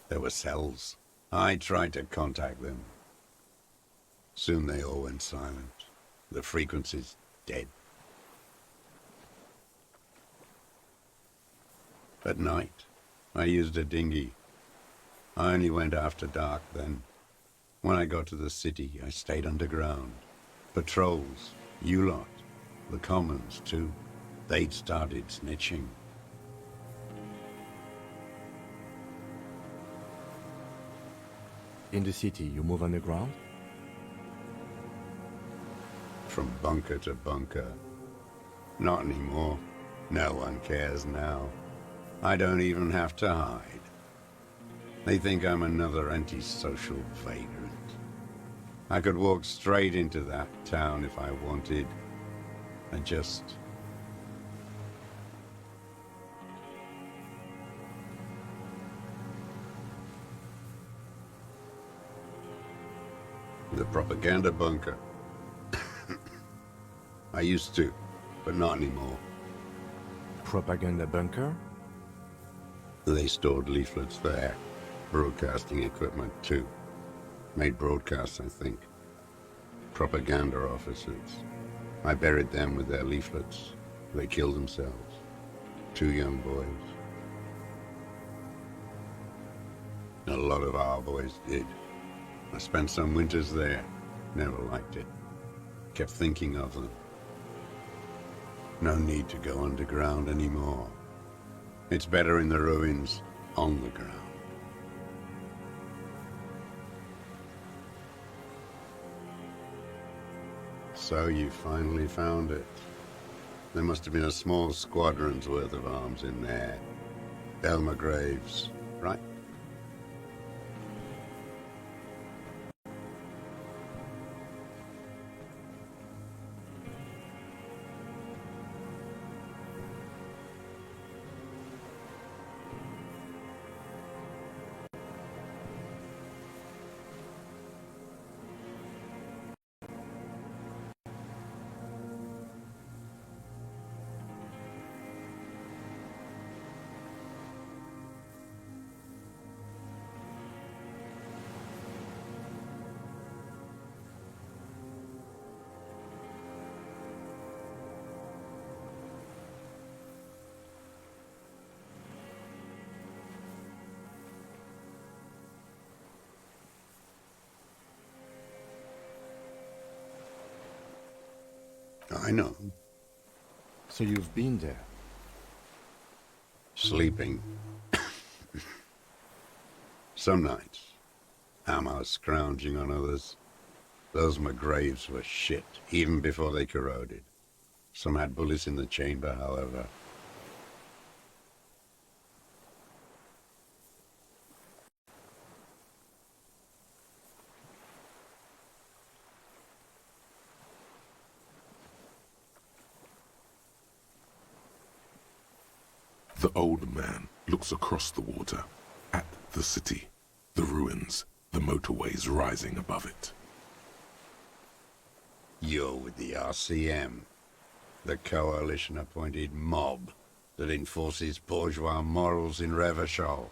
There were cells. I tried to contact them. Soon they all went silent. The frequency's dead. At night, I used a dinghy. I only went after dark then. When I got to the city, I stayed underground. Patrols, you lot, the commons too. They'd started snitching. In the city, you move underground? From bunker to bunker. Not anymore. No one cares now. I don't even have to hide. They think I'm another antisocial vagrant. I could walk straight into that town if I wanted. I just... The propaganda bunker. I used to, but not anymore. Propaganda bunker? They stored leaflets there. Broadcasting equipment, too. Made broadcasts, I think. Propaganda officers. I buried them with their leaflets. They killed themselves. 2 young boys. A lot of our boys did. I spent some winters there. Never liked it. Kept thinking of them. No need to go underground anymore. It's better in the ruins, on the ground. So you finally found it. There must have been a small squadron's worth of arms in there. Belmer graves, right? I know. So you've been there? Sleeping. Some nights. Ammo scrounging on others. Those McGraves were shit, even before they corroded. Some had bullets in the chamber, however. The old man looks across the water, at the city, the ruins, the motorways rising above it. You're with the RCM, the coalition-appointed mob that enforces bourgeois morals in Revachol.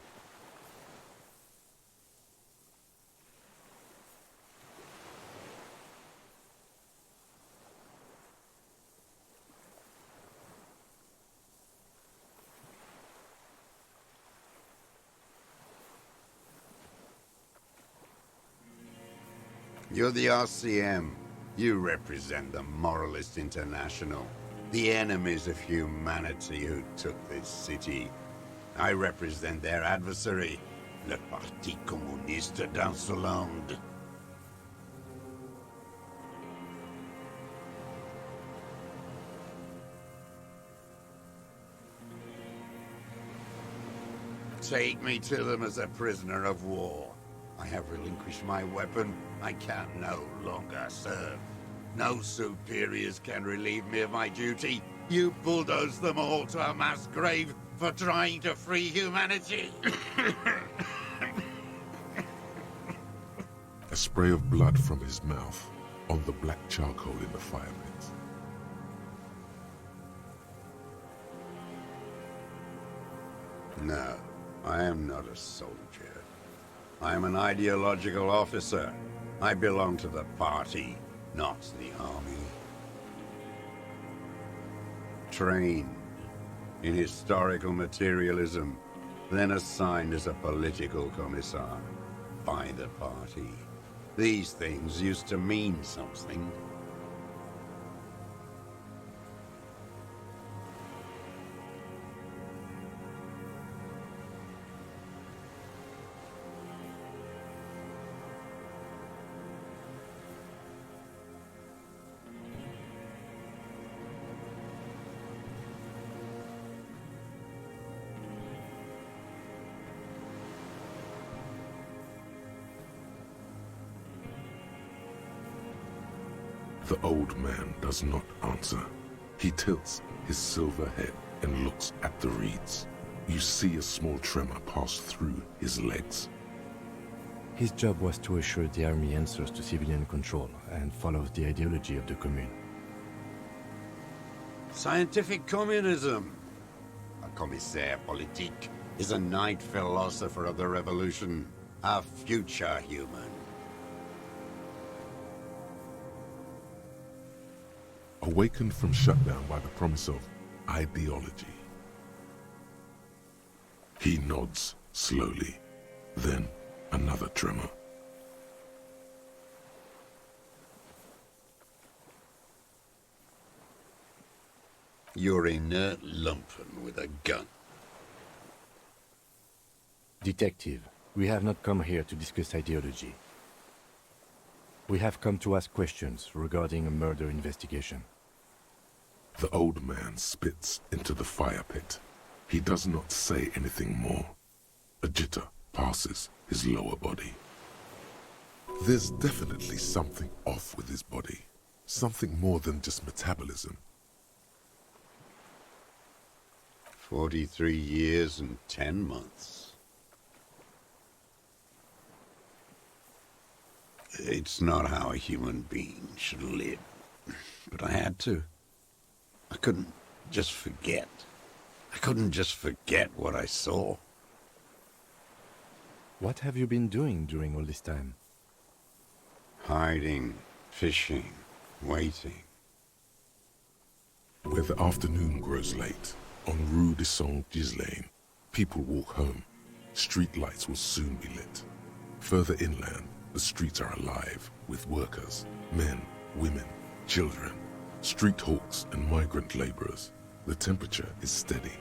You're the RCM. You represent the Moralist International, the enemies of humanity who took this city. I represent their adversary, le Parti communiste dans ce land. Take me to them as a prisoner of war. I have relinquished my weapon. I can no longer serve. No superiors can relieve me of my duty. You bulldoze them all to a mass grave for trying to free humanity. A spray of blood from his mouth on the black charcoal in the fire pit. No, I am not a soldier. I'm an ideological officer. I belong to the party, not the army. Trained in historical materialism, then assigned as a political commissar by the party. These things used to mean something. The old man does not answer. He tilts his silver head and looks at the reeds. You see a small tremor pass through his legs. His job was to assure the army answers to civilian control and follows the ideology of the Commune. Scientific communism. A commissaire politique is a night philosopher of the revolution, a future human. Awakened from shutdown by the promise of ideology. He nods slowly, then another tremor. You're inert lumpen with a gun. Detective, we have not come here to discuss ideology. We have come to ask questions regarding a murder investigation. The old man spits into the fire pit. He does not say anything more. A jitter passes his lower body. There's definitely something off with his body. Something more than just metabolism. 43 years and 10 months. It's not how a human being should live. But I had to. I couldn't just forget. I couldn't just forget what I saw. What have you been doing during all this time? Hiding, fishing, waiting. Where the afternoon grows late, on Rue de Saint-Ghislain, people walk home. Street lights will soon be lit. Further inland, the streets are alive with workers, men, women, children, street hawks and migrant laborers. The temperature is steady.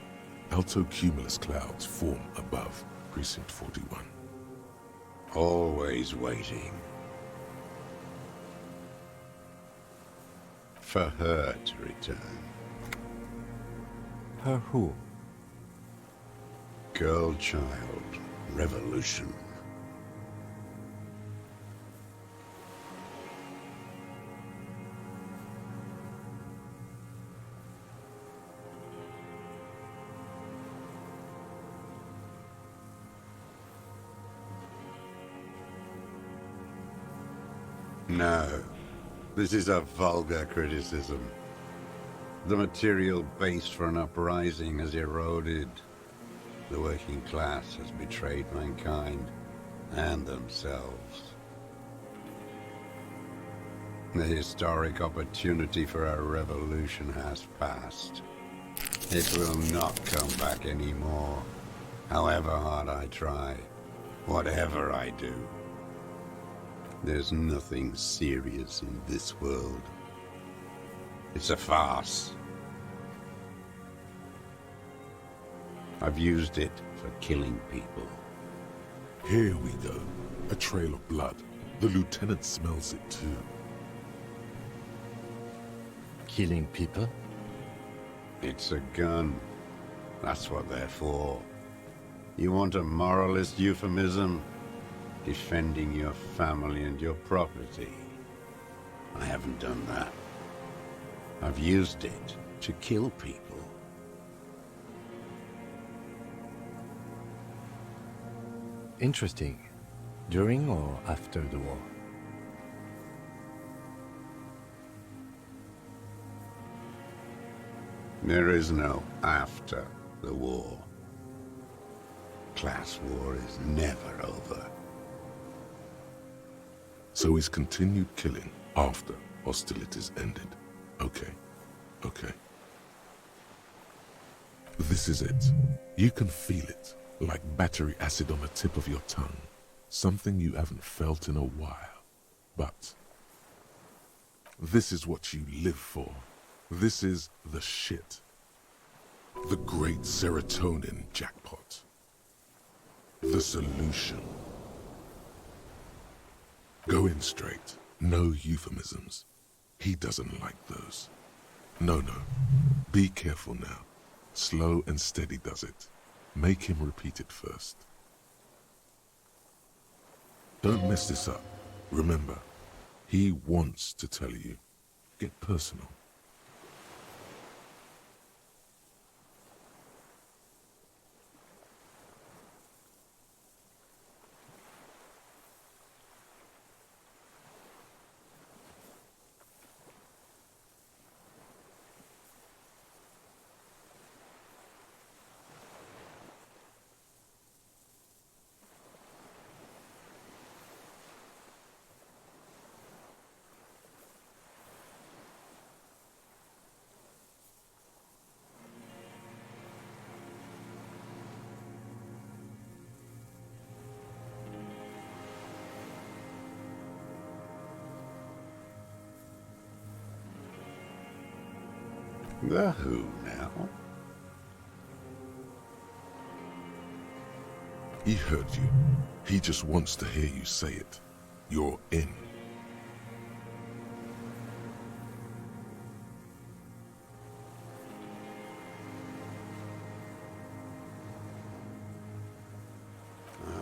Alto cumulus clouds form above Precinct 41. Always waiting. For her to return. Her who? Girl child. Revolution. No, this is a vulgar criticism. The material base for an uprising has eroded. The working class has betrayed mankind and themselves. The historic opportunity for a revolution has passed. It will not come back anymore, however hard I try, whatever I do. There's nothing serious in this world. It's a farce. I've used it for killing people. Here we go. A trail of blood. The lieutenant smells it too. Killing people? It's a gun. That's what they're for. You want a moralist euphemism? Defending your family and your property. I haven't done that. I've used it to kill people. Interesting. During or after the war? There is no after the war. Class war is never over. So he's continued killing after hostilities ended. Okay, okay. This is it. You can feel it, like battery acid on the tip of your tongue. Something you haven't felt in a while. But this is what you live for. This is the shit. The great serotonin jackpot. The solution. Go in straight. No euphemisms. He doesn't like those. No. Be careful now. Slow and steady does it. Make him repeat it first. Don't mess this up. Remember, he wants to tell you. Get personal. The who now? He heard you. He just wants to hear you say it. You're in.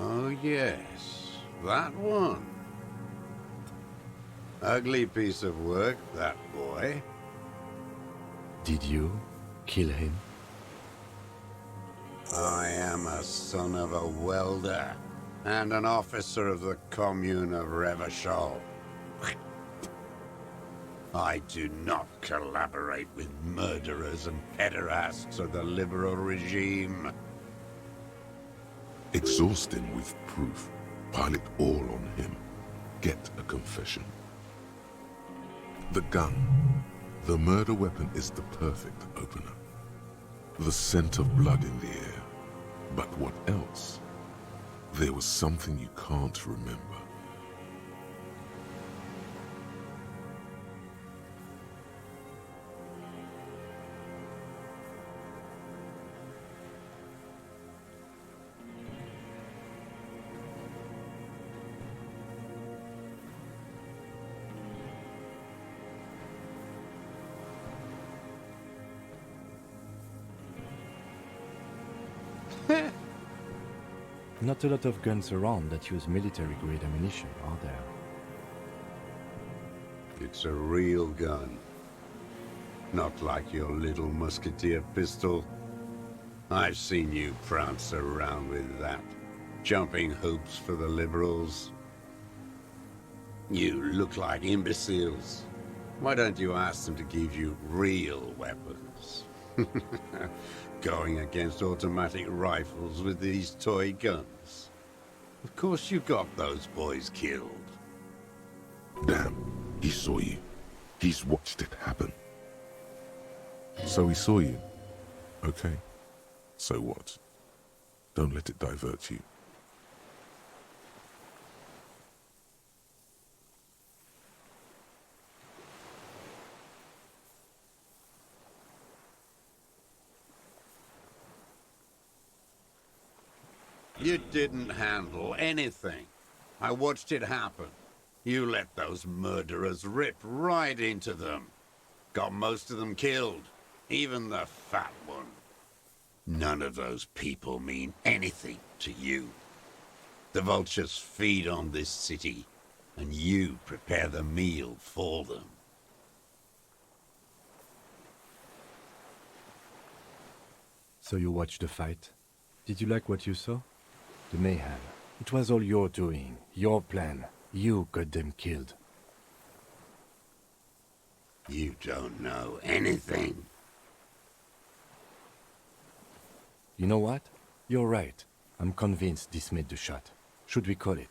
Oh yes, that one. Ugly piece of work, that boy. Did you kill him? I am a son of a welder and an officer of the commune of Revachol. I do not collaborate with murderers and pederasts of the liberal regime. Exhaust him with proof. Pile it all on him. Get a confession. The gun. The murder weapon is the perfect opener. The scent of blood in the air. But what else? There was something you can't remember. Not a lot of guns around that use military-grade ammunition, are there? It's a real gun. Not like your little musketeer pistol. I've seen you prance around with that, jumping hoops for the liberals. You look like imbeciles. Why don't you ask them to give you real weapons? Going against automatic rifles with these toy guns. Of course you got those boys killed. Damn, he saw you. He's watched it happen. So he saw you. Okay. So what? Don't let it divert you. You didn't handle anything. I watched it happen. You let those murderers rip right into them. Got most of them killed, even the fat one. None of those people mean anything to you. The vultures feed on this city, and you prepare the meal for them. So you watched the fight. Did you like what you saw? The mayhem. It was all your doing, your plan. You got them killed. You don't know anything. You know what? You're right. I'm convinced this made the shot. Should we call it?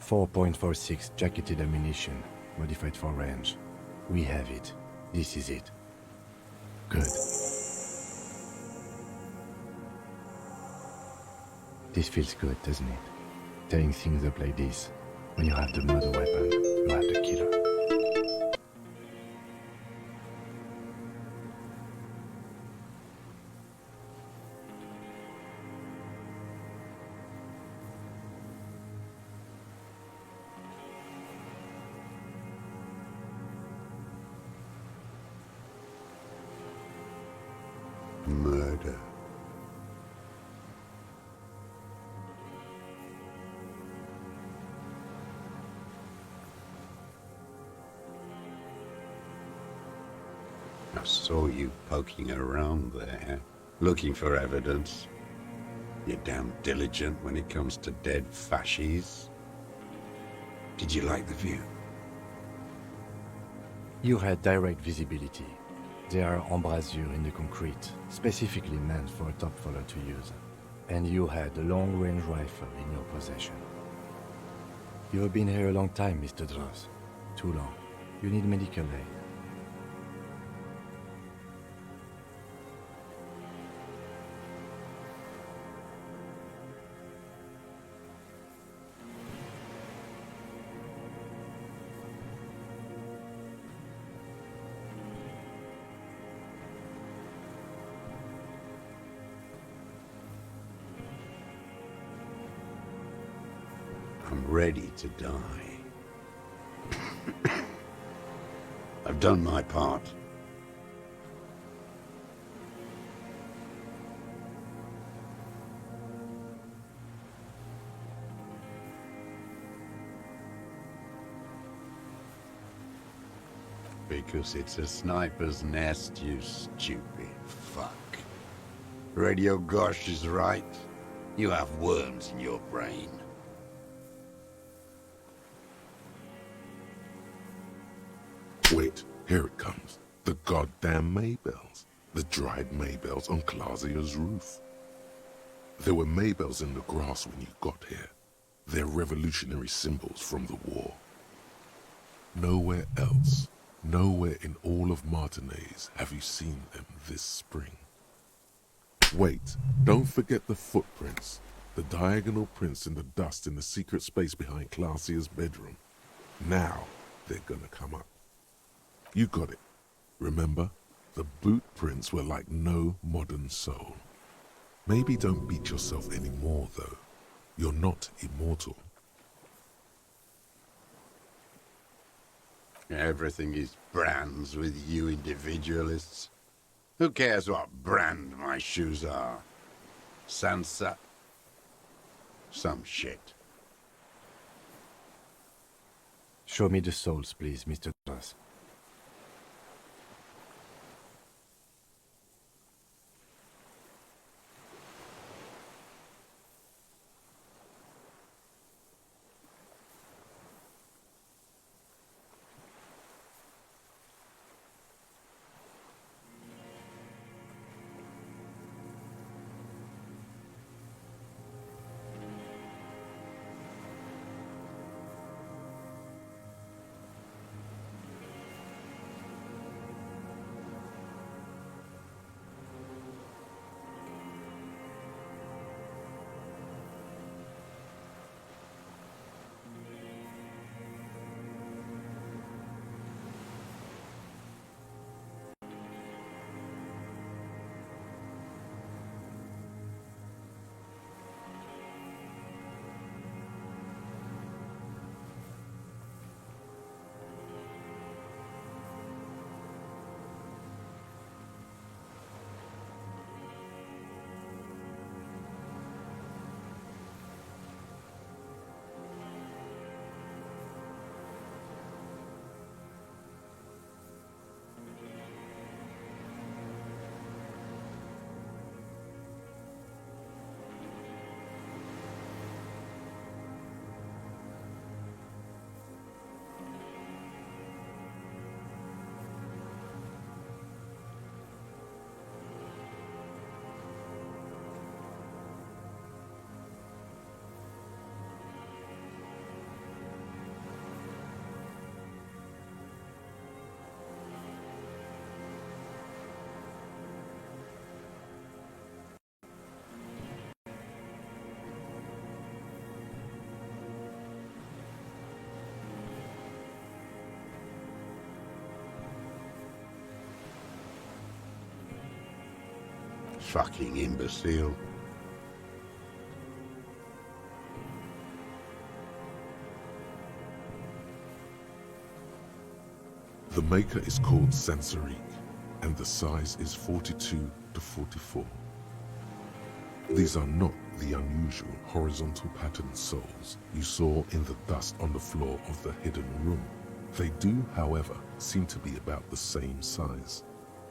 4.46 jacketed ammunition, modified for range. We have it. This is it. Good. This feels good, doesn't it? Tearing things up like this. When you have the murder weapon, you have the killer. Murder. I saw you poking around there, looking for evidence. You're damn diligent when it comes to dead fascies. Did you like the view? You had direct visibility. There are embrasures in the concrete, specifically meant for a top follower to use. And you had a long-range rifle in your possession. You've been here a long time, Mr. Dross. Too long. You need medical aid. I'm ready to die. I've done my part. Because it's a sniper's nest, you stupid fuck. Radio Gosh is right. You have worms in your brain. Wait, here it comes. The goddamn Maybells. The dried Maybells on Clausia's roof. There were Maybells in the grass when you got here. They're revolutionary symbols from the war. Nowhere else, nowhere in all of Martinaise have you seen them this spring. Wait, don't forget the footprints. The diagonal prints in the dust in the secret space behind Clausia's bedroom. Now they're gonna come up. You got it. Remember? The boot prints were like no modern soul. Maybe don't beat yourself anymore, though. You're not immortal. Everything is brands with you individualists. Who cares what brand my shoes are? Sansa? Some shit. Show me the souls, please, Mr. Dross. Fucking imbecile. The maker is called Sansariq, and the size is 42 to 44. These are not the unusual horizontal patterned souls you saw in the dust on the floor of the hidden room. They do, however, seem to be about the same size.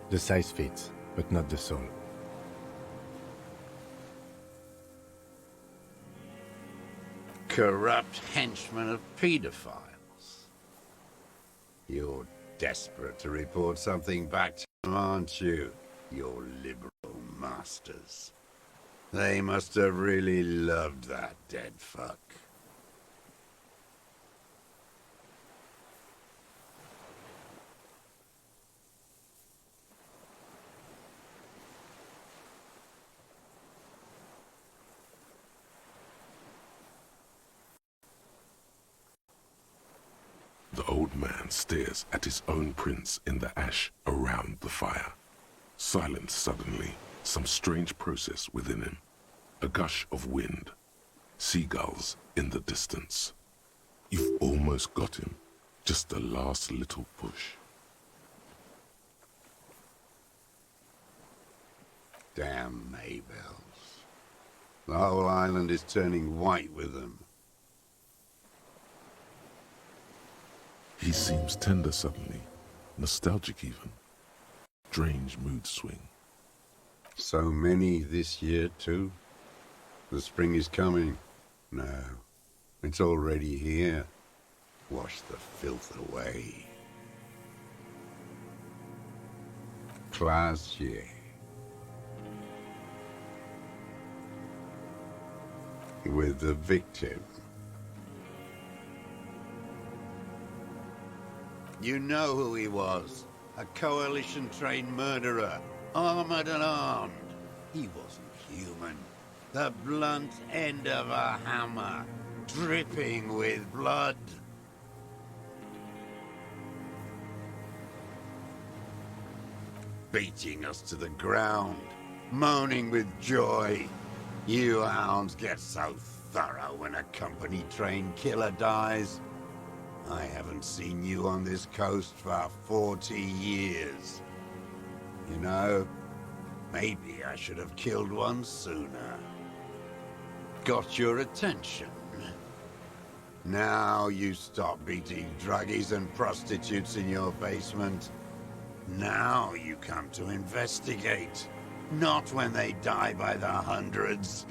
The size fits, but not the soul. Corrupt henchmen of pedophiles. You're desperate to report something back to them, aren't you? Your liberal masters. They must have really loved that dead fuck. The old man stares at his own prints in the ash around the fire. Silent suddenly, some strange process within him. A gush of wind. Seagulls in the distance. You've almost got him. Just the last little push. Damn Maybells. The whole island is turning white with them. He seems tender suddenly. Nostalgic even. Strange mood swing. So many this year, too. The spring is coming. No, it's already here. Wash the filth away. Classier. With the victim. You know who he was. A coalition-trained murderer. Armored and armed. He wasn't human. The blunt end of a hammer. Dripping with blood. Beating us to the ground. Moaning with joy. You hounds get so thorough when a company-trained killer dies. I haven't seen you on this coast for 40 years. You know, maybe I should have killed one sooner. Got your attention. Now you stop beating druggies and prostitutes in your basement. Now you come to investigate. Not when they die by the hundreds.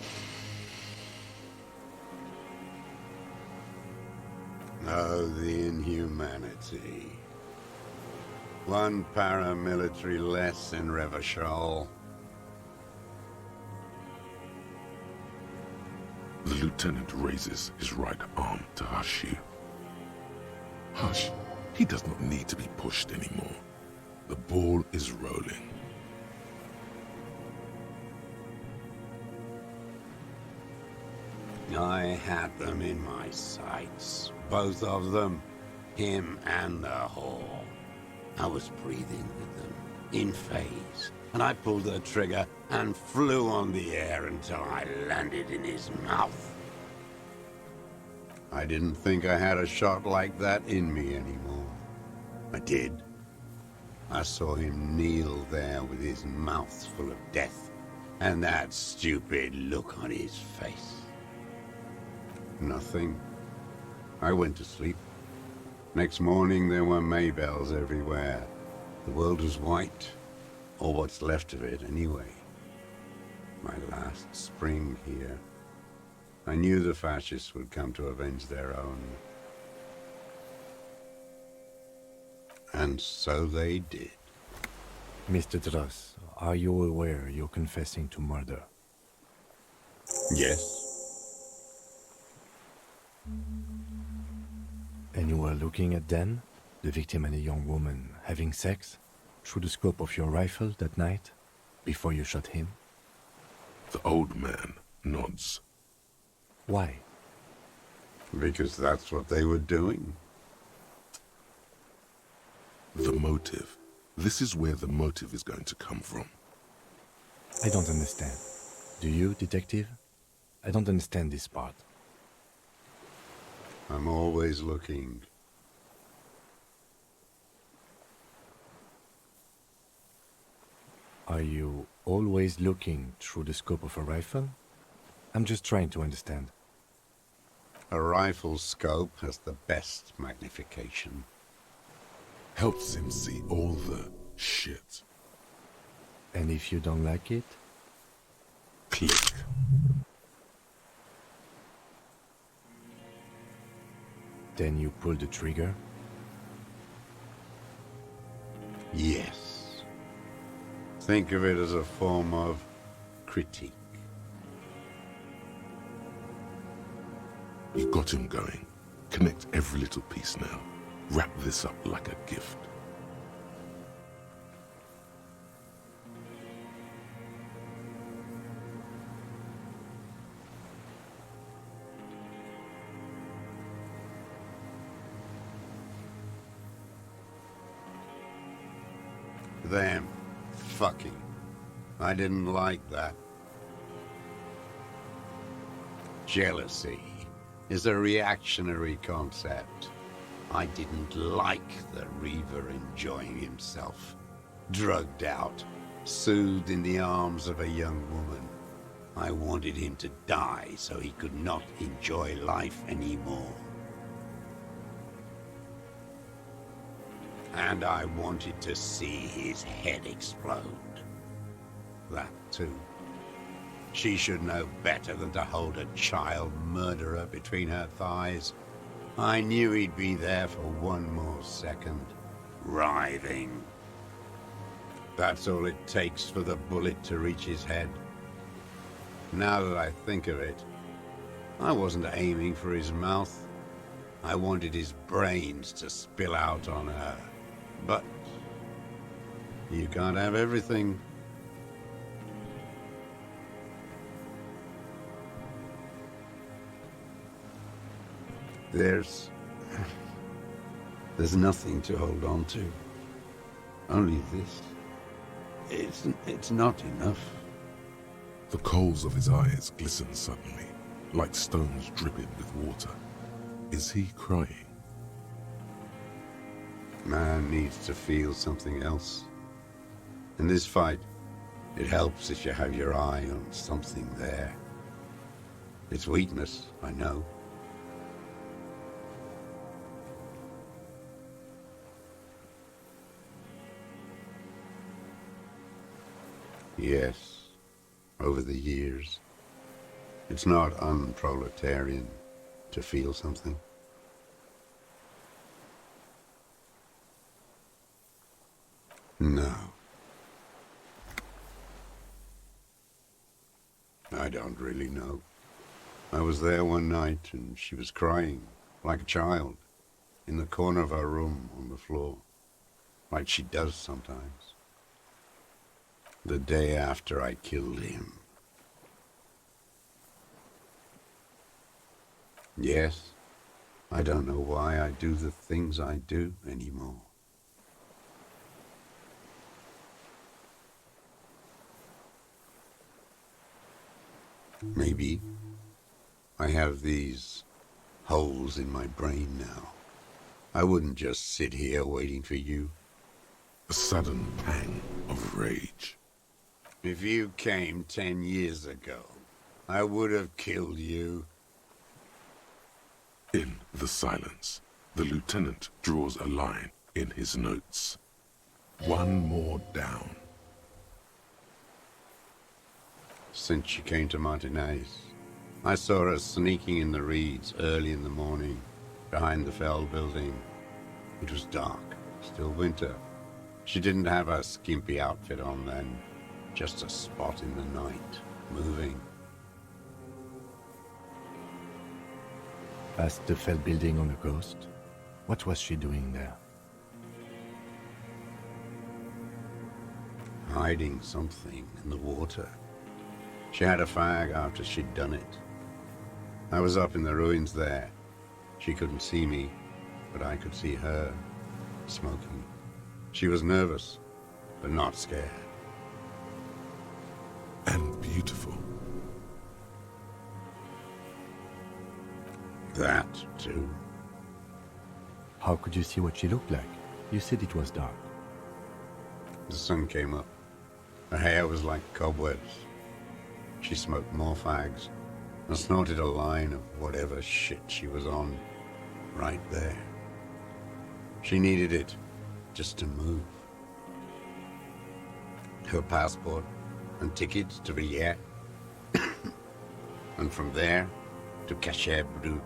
Oh, the inhumanity. One paramilitary less in Revachol. The lieutenant raises his right arm to hush you. Hush. He does not need to be pushed anymore. The ball is rolling. I had them in my sights. Both of them. Him and the whore. I was breathing with them. In phase. And I pulled the trigger and flew on the air until I landed in his mouth. I didn't think I had a shot like that in me anymore. I did. I saw him kneel there with his mouth full of death. And that stupid look on his face. Nothing. I went to sleep. Next morning there were Maybells everywhere. The world was white. Or what's left of it, anyway. My last spring here. I knew the fascists would come to avenge their own. And so they did. Mr. Dross, are you aware you're confessing to murder? Yes. And you were looking at Dan, the victim and a young woman, having sex, through the scope of your rifle that night, before you shot him? The old man nods. Why? Because that's what they were doing. The motive. This is where the motive is going to come from. I don't understand. Do you, detective? I don't understand this part. I'm always looking. Are you always looking through the scope of a rifle? I'm just trying to understand. A rifle's scope has the best magnification. Helps him see all the shit. And if you don't like it? Click. Then you pull the trigger? Yes. Think of it as a form of critique. You got him going. Connect every little piece now. Wrap this up like a gift. Them fucking. I didn't like that. Jealousy is a reactionary concept. I didn't like the Reaver enjoying himself. Drugged out, soothed in the arms of a young woman. I wanted him to die so he could not enjoy life anymore. And I wanted to see his head explode. That too. She should know better than to hold a child murderer between her thighs. I knew he'd be there for one more second, writhing. That's all it takes for the bullet to reach his head. Now that I think of it, I wasn't aiming for his mouth. I wanted his brains to spill out on her. But you can't have everything. There's nothing to hold on to. Only this. It's not enough. The coals of his eyes glisten suddenly, like stones dripping with water. Is he crying? Man needs to feel something else. In this fight, it helps if you have your eye on something there. It's weakness, I know. Yes, over the years. It's not unproletarian to feel something. No. I don't really know. I was there one night and she was crying, like a child, in the corner of her room on the floor, like she does sometimes. The day after I killed him. Yes, I don't know why I do the things I do anymore. Maybe I have these holes in my brain now. I wouldn't just sit here waiting for you. A sudden pang of rage. If you came 10 years ago, I would have killed you. In the silence, the lieutenant draws a line in his notes. One more down. Since she came to Martinez, I saw her sneaking in the reeds early in the morning, behind the Fell building. It was dark, still winter. She didn't have her skimpy outfit on then, just a spot in the night, moving. Past the Fell building on the coast? What was she doing there? Hiding something in the water. She had a fag after she'd done it. I was up in the ruins there. She couldn't see me, but I could see her, smoking. She was nervous, but not scared. That, too. How could you see what she looked like? You said it was dark. The sun came up. Her hair was like cobwebs. She smoked more fags and snorted a line of whatever shit she was on right there. She needed it just to move. Her passport and tickets to Riet. And from there to Cachet Brut.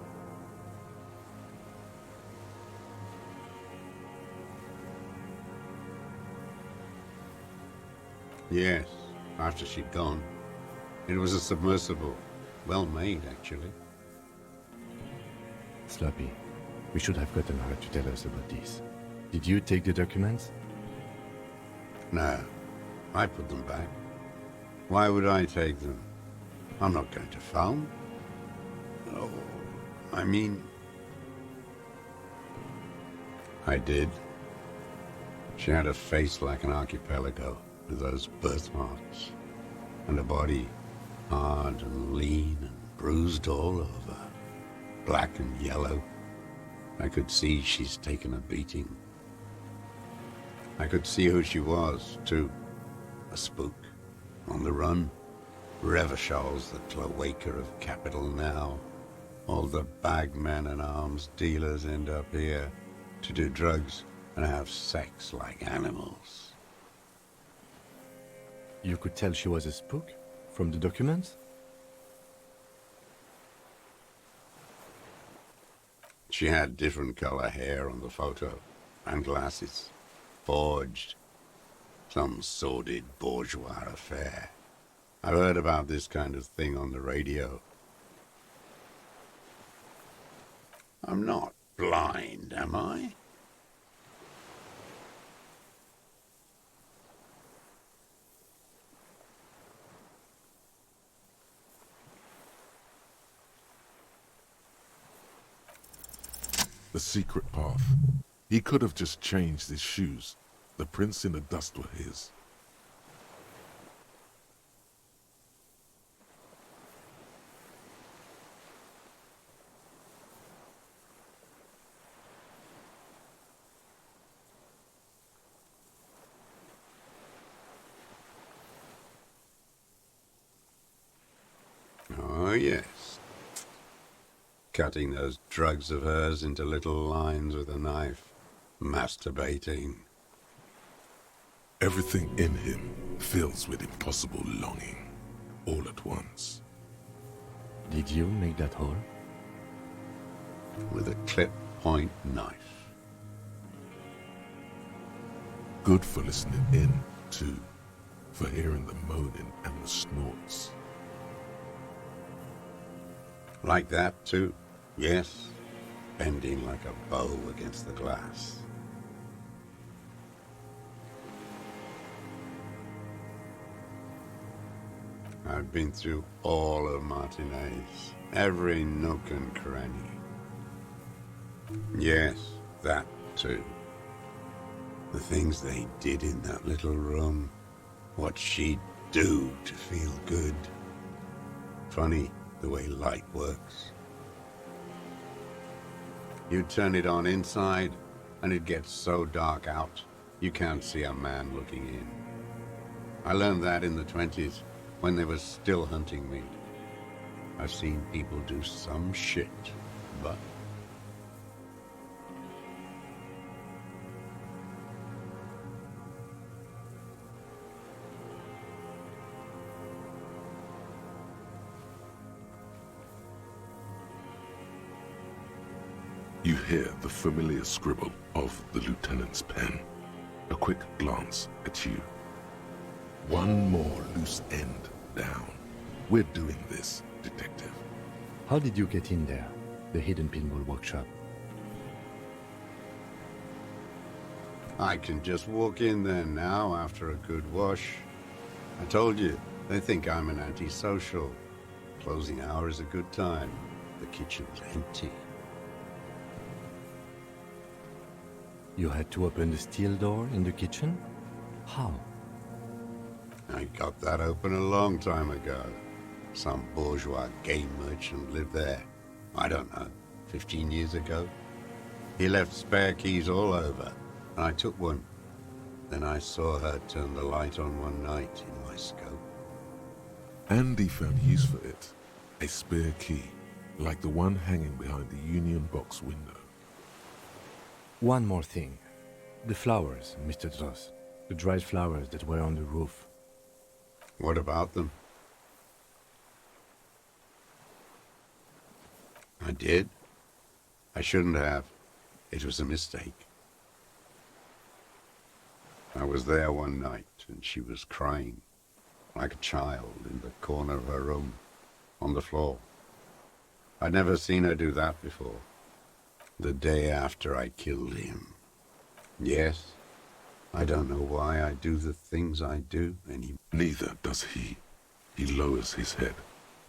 Yes, after she'd gone. It was a submersible. Well made, actually. Sloppy. We should have gotten her to tell us about this. Did you take the documents? No, I put them back. Why would I take them? I'm not going to phone. Oh, I mean... I did. She had a face like an archipelago with those birthmarks, and a body hard and lean and bruised all over, black and yellow. I could see she's taken a beating. I could see who she was, too. A spook, on the run. Revachol's the cloaca of capital now. All the bagmen and arms dealers end up here to do drugs and have sex like animals. You could tell she was a spook? From the documents? She had different color hair on the photo, and glasses. Forged. Some sordid bourgeois affair. I've heard about this kind of thing on the radio. I'm not blind, am I? The secret path. He could have just changed his shoes. The prints in the dust were his. Oh, yes. Cutting those drugs of hers into little lines with a knife. Masturbating. Everything in him fills with impossible longing, all at once. Did you make that hole? With a clip-point knife. Good for listening in, too. For hearing the moaning and the snorts. Like that, too. Yes. Bending like a bow against the glass. I've been through all of Martinez. Every nook and cranny. Yes, that too. The things they did in that little room. What she'd do to feel good. Funny the way light works. You turn it on inside, and it gets so dark out, you can't see a man looking in. I learned that in the 20s, when they were still hunting me. I've seen people do some shit, but... You hear the familiar scribble of the lieutenant's pen. A quick glance at you. One more loose end down. We're doing this, detective. How did you get in there? The hidden pinball workshop. I can just walk in there now after a good wash. I told you, they think I'm an antisocial. Closing hour is a good time. The kitchen's empty. You had to open the steel door in the kitchen? How? I got that open a long time ago. Some bourgeois game merchant lived there. I don't know. 15 years ago. He left spare keys all over, and I took one. Then I saw her turn the light on one night in my scope. Andy found use for it. A spare key, like the one hanging behind the Union Box window. One more thing. The flowers, Mr. Dross. The dried flowers that were on the roof. What about them? I did. I shouldn't have. It was a mistake. I was there one night and she was crying, like a child, in the corner of her room, on the floor. I'd never seen her do that before. The day after I killed him. Yes, I don't know why I do the things I do anymore. Neither does he. He lowers his head,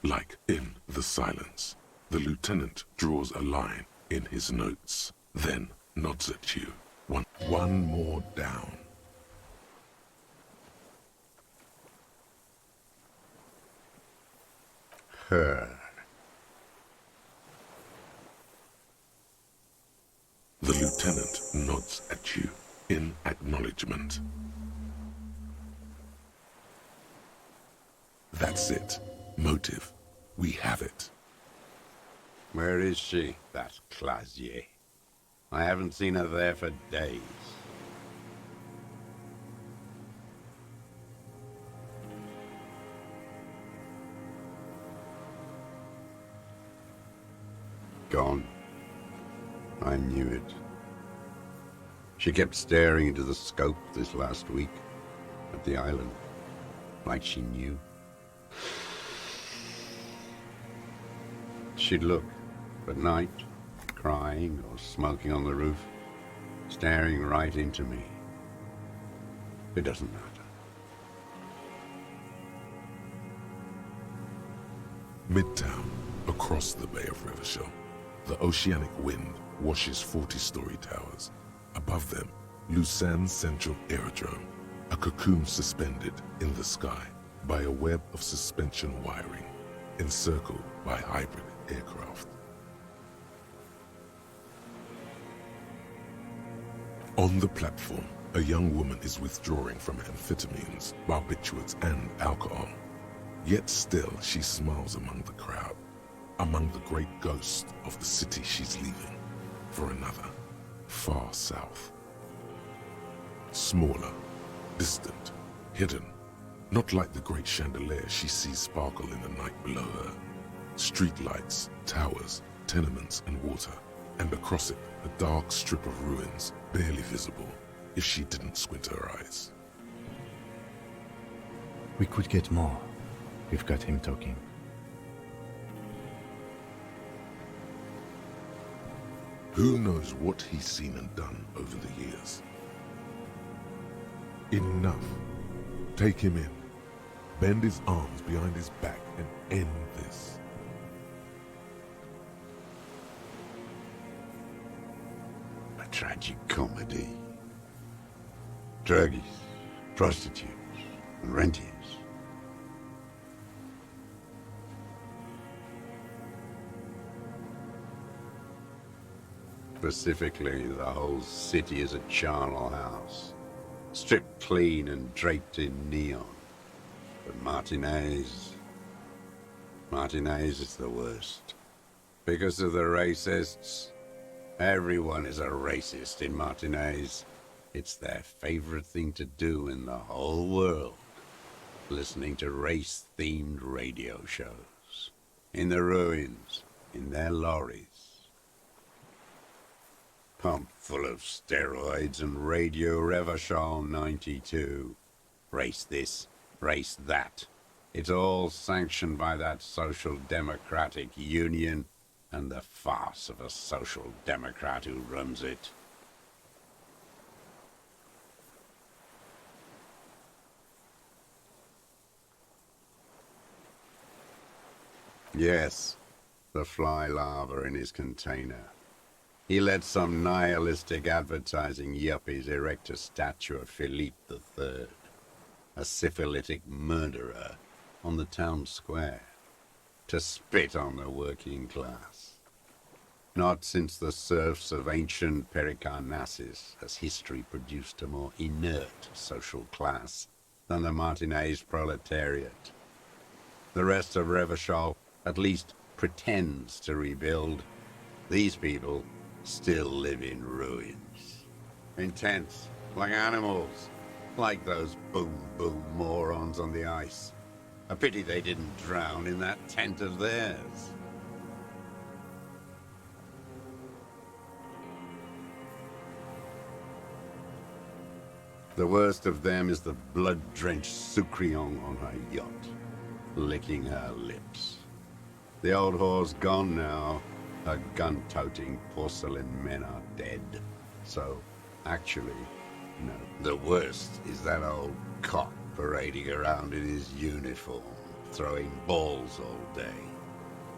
like in the silence. The lieutenant draws a line in his notes, then nods at you. One more down. Her. The lieutenant nods at you in acknowledgement. That's it. Motive. We have it. Where is she, that Clasier? I haven't seen her there for days. Gone. I knew it. She kept staring into the scope this last week at the island, like she knew. She'd look at night, crying or smoking on the roof, staring right into me. It doesn't matter. Midtown, across the Bay of Rivershell, the oceanic wind washes 40-story towers. Above them, Lausanne Central Aerodrome, a cocoon suspended in the sky by a web of suspension wiring, encircled by hybrid aircraft. On the platform, a young woman is withdrawing from amphetamines, barbiturates, and alcohol. Yet still she smiles among the crowd, among the great ghosts of the city she's leaving for another, far south. Smaller, distant, hidden, not like the great chandelier she sees sparkle in the night below her. Streetlights, towers, tenements, and water, and across it a dark strip of ruins, barely visible if she didn't squint her eyes. We could get more. We've got him talking. Who knows what he's seen and done over the years? Enough. Take him in. Bend his arms behind his back and end this. A tragic comedy. Druggies, prostitutes, and rentiers. Specifically, the whole city is a charnel house, stripped clean and draped in neon. But Martinez is the worst. Because of the racists, everyone is a racist in Martinez. It's their favorite thing to do in the whole world, listening to race-themed radio shows, in the ruins, in their lorries. Pumped full of steroids and Radio Revachol 92. Race this, race that. It's all sanctioned by that social democratic union and the farce of a social democrat who runs it. Yes, the fly larva in his container. He let some nihilistic advertising yuppies erect a statue of Philippe III, a syphilitic murderer, on the town square, to spit on the working class. Not since the serfs of ancient Pericarnassus has history produced a more inert social class than the Martinez proletariat. The rest of Revachol at least pretends to rebuild. These people still live in ruins. In tents, like animals, like those boom-boom morons on the ice. A pity they didn't drown in that tent of theirs. The worst of them is the blood-drenched Sucrion on her yacht, licking her lips. The old whore's gone now. Her gun-toting porcelain men are dead. So, actually, no. The worst is that old cock parading around in his uniform, throwing balls all day.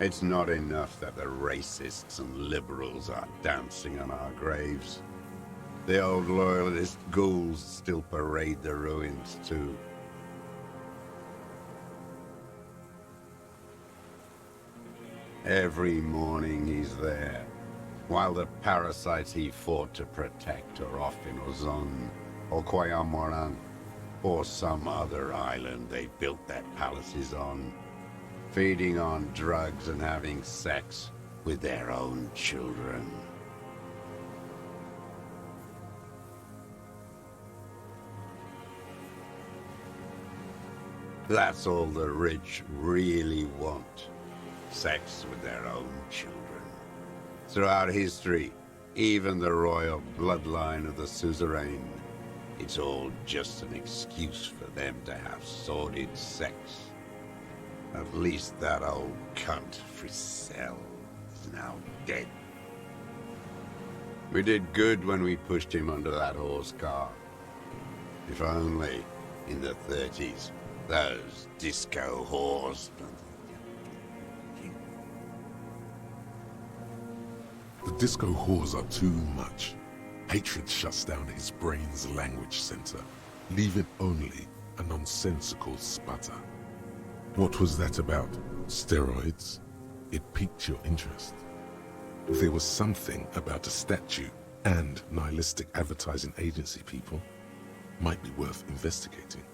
It's not enough that the racists and liberals are dancing on our graves. The old loyalist ghouls still parade the ruins too. Every morning he's there, while the parasites he fought to protect are off in Ozon, or Koyamoran, or some other island they built their palaces on, feeding on drugs and having sex with their own children. That's all the rich really want. Sex with their own children. Throughout history, even the royal bloodline of the suzerain, it's all just an excuse for them to have sordid sex. At least that old cunt, Frisell, is now dead. We did good when we pushed him under that horse car. If only, in the 30s, those disco whores. The disco whores are too much. Hatred shuts down his brain's language center, leaving only a nonsensical sputter. What was that about? Steroids? It piqued your interest. There was something about a statue and nihilistic advertising agency people. Might be worth investigating.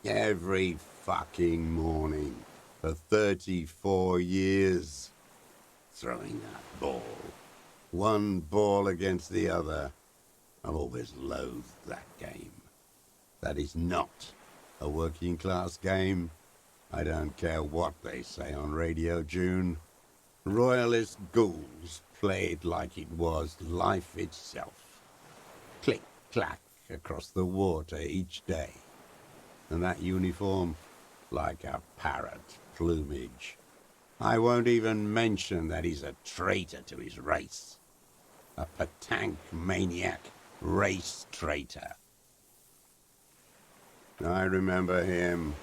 Every fucking morning for 34 years. Throwing that ball. One ball against the other. I've always loathed that game. That is not a working class game. I don't care what they say on Radio June. Royalist ghouls played like it was life itself. Click, clack across the water each day. And that uniform, like a parrot plumage. I won't even mention that he's a traitor to his race. A petanque maniac race traitor. I remember him.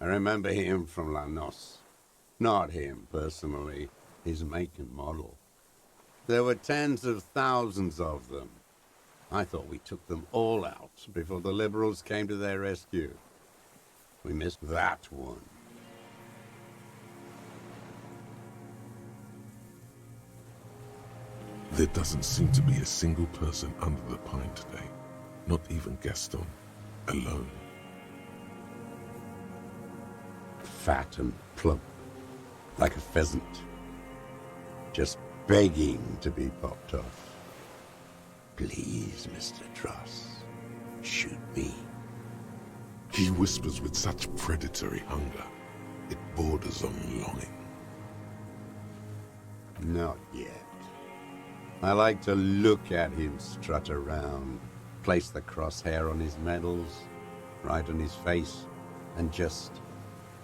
I remember him from La Noce. Not him personally, his make and model. There were tens of thousands of them. I thought we took them all out before the liberals came to their rescue. We missed that one. There doesn't seem to be a single person under the pine today. Not even Gaston. Alone. Fat and plump, like a pheasant. Just begging to be popped off. Please, Mr. Dross, shoot me. He whispers with such predatory hunger, it borders on longing. Not yet. I like to look at him strut around, place the crosshair on his medals, right on his face, and just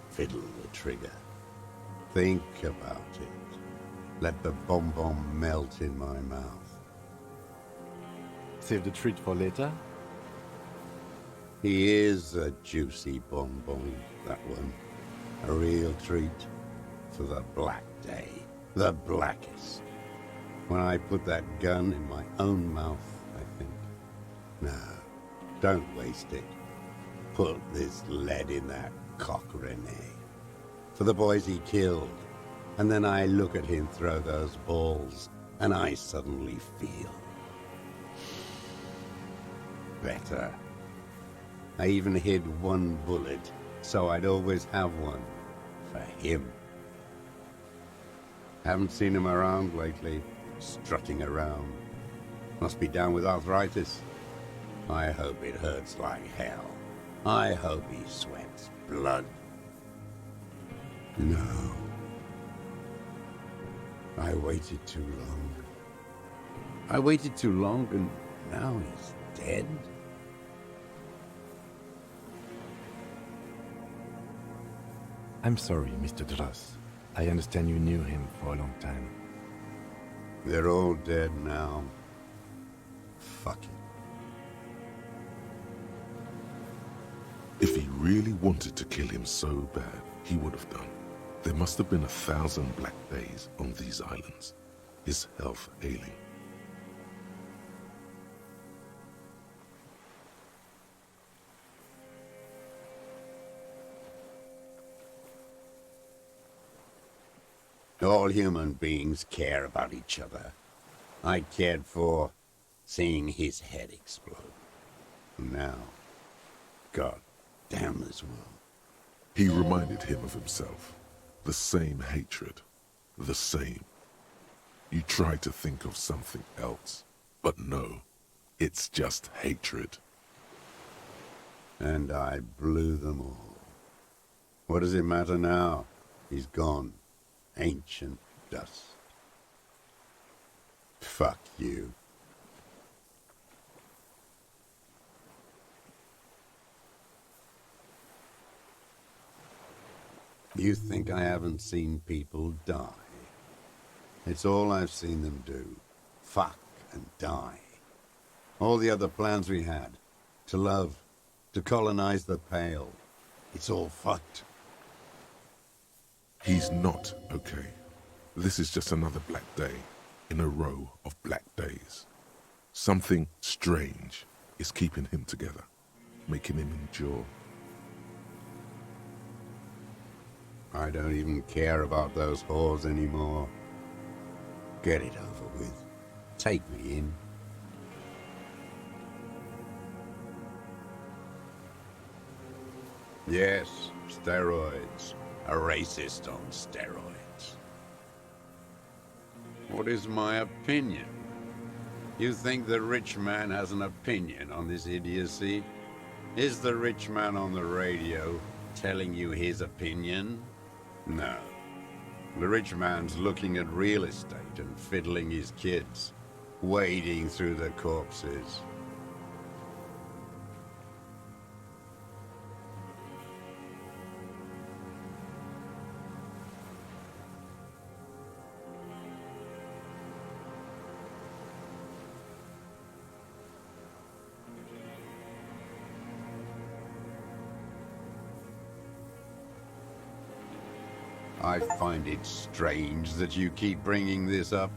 fiddle the trigger. Think about it. Let the bomb melt in my mouth. Save the treat for later? He is a juicy bonbon, that one. A real treat for the black day. The blackest. When I put that gun in my own mouth, I think, no, don't waste it. Put this lead in that cock, Rene. For the boys he killed. And then I look at him throw those balls, and I suddenly feel better. I even hid one bullet, so I'd always have one for him. Haven't seen him around lately, strutting around. Must be down with arthritis. I hope it hurts like hell. I hope he sweats blood. No. I waited too long. I waited too long, and now he's dead? I'm sorry, Mr. Dross. I understand you knew him for a long time. They're all dead now. Fuck it. If he really wanted to kill him so bad, he would have done. There must have been 1,000 black days on these islands. His health ailing. All human beings care about each other. I cared for seeing his head explode. Now, God damn this world. He reminded him of himself. The same hatred. The same. You try to think of something else, but no. It's just hatred. And I blew them all. What does it matter now? He's gone. Ancient dust. Fuck you. You think I haven't seen people die? It's all I've seen them do. Fuck and die. All the other plans we had. To love. To colonize the Pale. It's all fucked. He's not okay. This is just another black day in a row of black days. Something strange is keeping him together, making him endure. I don't even care about those whores anymore. Get it over with. Take me in. Yes, steroids. A racist on steroids. What is my opinion? You think the rich man has an opinion on this idiocy? Is the rich man on the radio telling you his opinion? No. The rich man's looking at real estate and fiddling his kids, wading through the corpses. I find it strange that you keep bringing this up.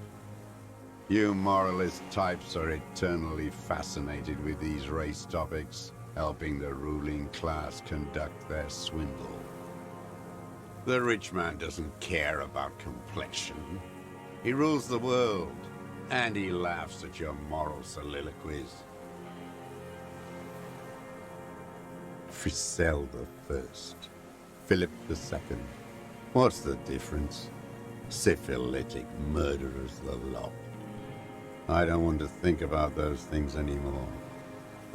You moralist types are eternally fascinated with these race topics, helping the ruling class conduct their swindle. The rich man doesn't care about complexion. He rules the world, and he laughs at your moral soliloquies. Ficelle the First, Philip the Second. What's the difference? Syphilitic murderers the lot. I don't want to think about those things anymore.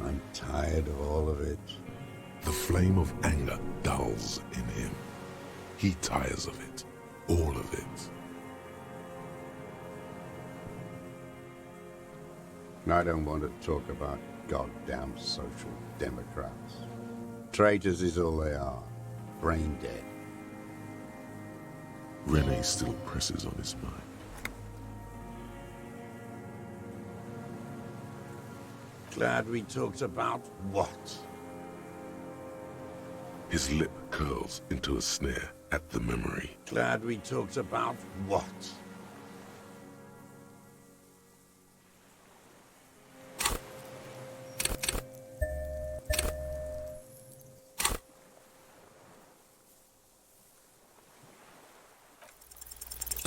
I'm tired of all of it. The flame of anger dulls in him. He tires of it. All of it. I don't want to talk about goddamn social democrats. Traitors is all they are. Brain dead. Rene still presses on his mind. Glad we talked about what? His lip curls into a snare at the memory. Glad we talked about what?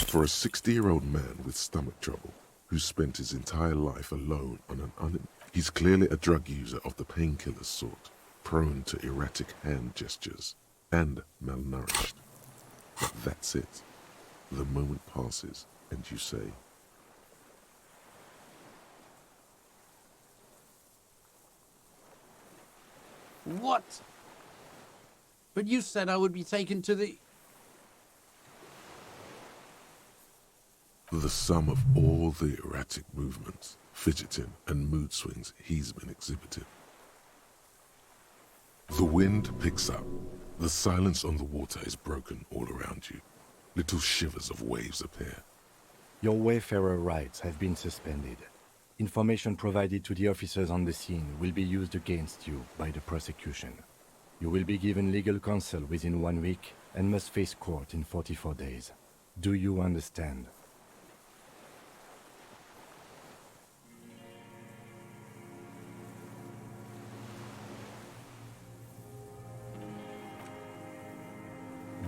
For a 60-year-old man with stomach trouble, who spent his entire life alone on an he's clearly a drug user of the painkiller sort, prone to erratic hand gestures, and malnourished. But that's it. The moment passes, and you say, What? But you said I would be taken to the... the sum of all the erratic movements, fidgeting, and mood swings he's been exhibiting. The wind picks up. The silence on the water is broken all around you. Little shivers of waves appear. Your Wayfarer rights have been suspended. Information provided to the officers on the scene will be used against you by the prosecution. You will be given legal counsel within 1 week and must face court in 44 days. Do you understand?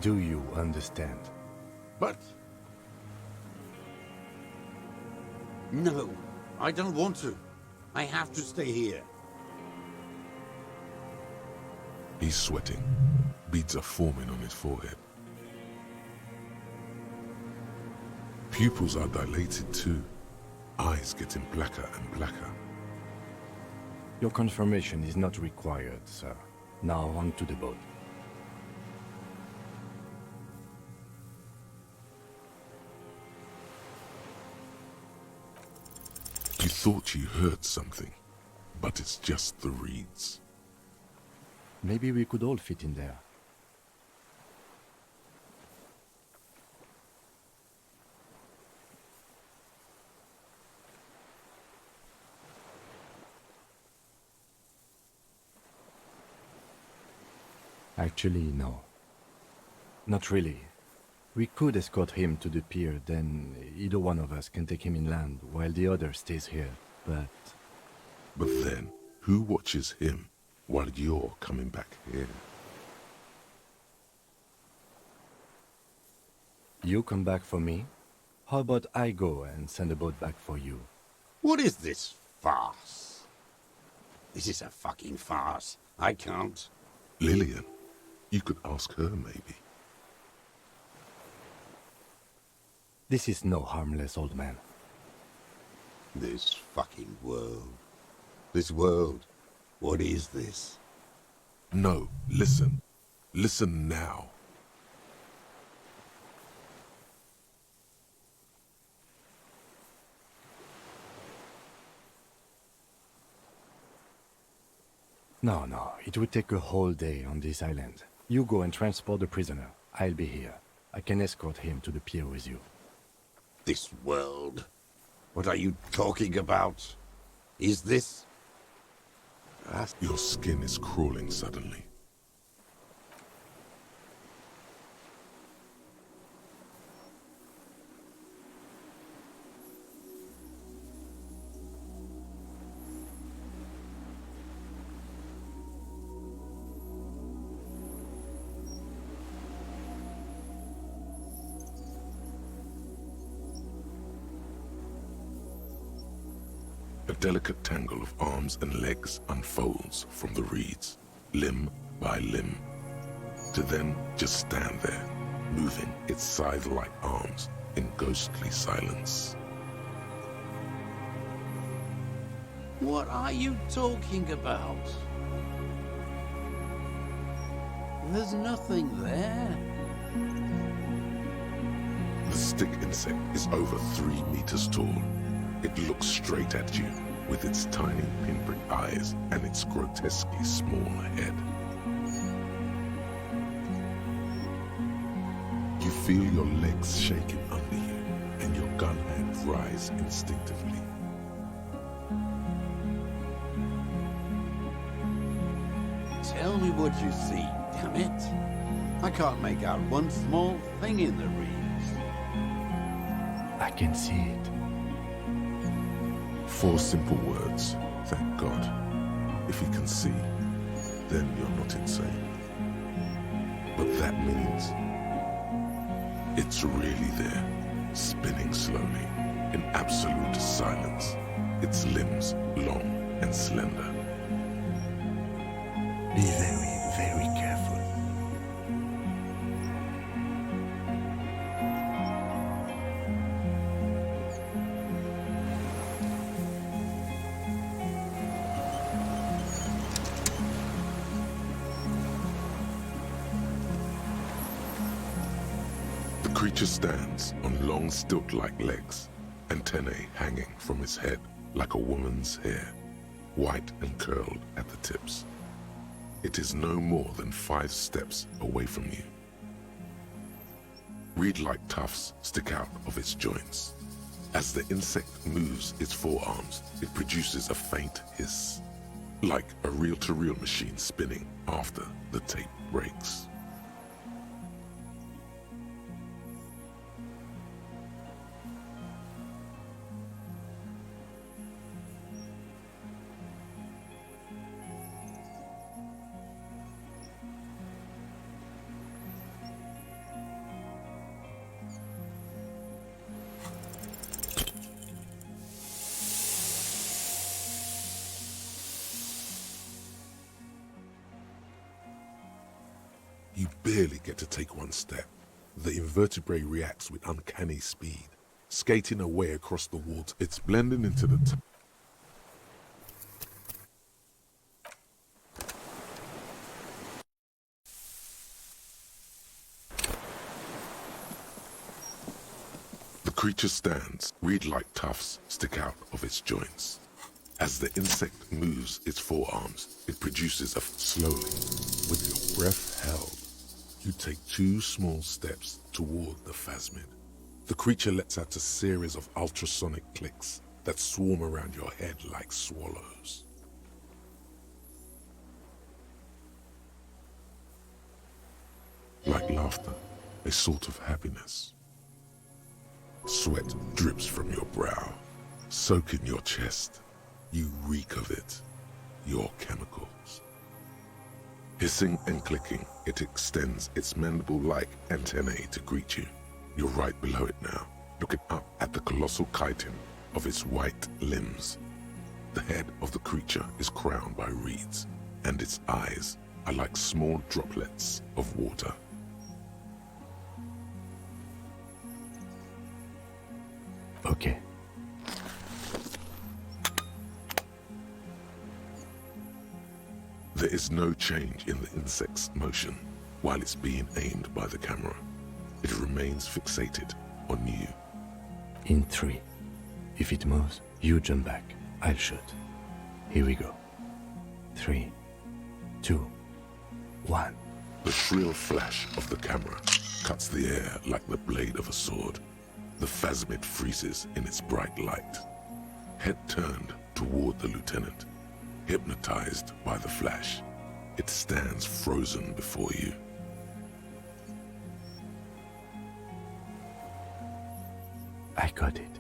Do you understand? But... No, I don't want to. I have to stay here. He's sweating. Beads are forming on his forehead. Pupils are dilated too. Eyes getting blacker and blacker. Your confirmation is not required, sir. Now on to the boat. You thought you heard something, but it's just the reeds. Maybe we could all fit in there. Actually, no. Not really. We could escort him to the pier, then either one of us can take him inland while the other stays here, but... But then, who watches him while you're coming back here? You come back for me? How about I go and send a boat back for you? What is this farce? This is a fucking farce. I can't. Lillian, you could ask her maybe. This is no harmless old man. This fucking world. This world. What is this? No, listen. Listen now. No, it would take a whole day on this island. You go and transport the prisoner. I'll be here. I can escort him to the pier with you. This world? What are you talking about? Is this... Your skin is crawling suddenly. A delicate tangle of arms and legs unfolds from the reeds, limb by limb, to then just stand there, moving its scythe-like arms in ghostly silence. What are you talking about? There's nothing there. The stick insect is over 3 meters tall. It looks straight at you with its tiny pinprick eyes and its grotesquely small head. You feel your legs shaking under you and your gun hand rise instinctively. Tell me what you see, damn it. I can't make out one small thing in the reeds. I can see it. 4 simple words, thank God. If you can see, then you're not insane. But that means it's really there. spinning slowly, in absolute silence, its limbs long and slender. Be very, very careful. The creature stands on long stilt-like legs, antennae hanging from its head like a woman's hair, white and curled at the tips. It is no more than 5 steps away from you. Reed-like tufts stick out of its joints. As the insect moves its forearms, it produces a faint hiss, like a reel-to-reel machine spinning after the tape breaks. You barely get to take one step. The invertebrate reacts with uncanny speed, skating away across the water. It's blending into the The creature stands, reed-like tufts stick out of its joints. As the insect moves its forearms, it produces a slowly, with your breath held. You take 2 small steps toward the phasmid. The creature lets out a series of ultrasonic clicks that swarm around your head like swallows. Like laughter, a sort of happiness. Sweat drips from your brow, soaking your chest. You reek of it, your chemicals. Hissing and clicking, it extends its mandible-like antennae to greet you. You're right below it now, looking up at the colossal chitin of its white limbs. The head of the creature is crowned by reeds, and its eyes are like small droplets of water. Okay. There is no change in the insect's motion while it's being aimed by the camera. It remains fixated on you. In 3. If it moves, you jump back. I'll shoot. Here we go. 3, 2, 1. The shrill flash of the camera cuts the air like the blade of a sword. The phasmid freezes in its bright light. Head turned toward the lieutenant. Hypnotized by the flash, it stands frozen before you. I got it.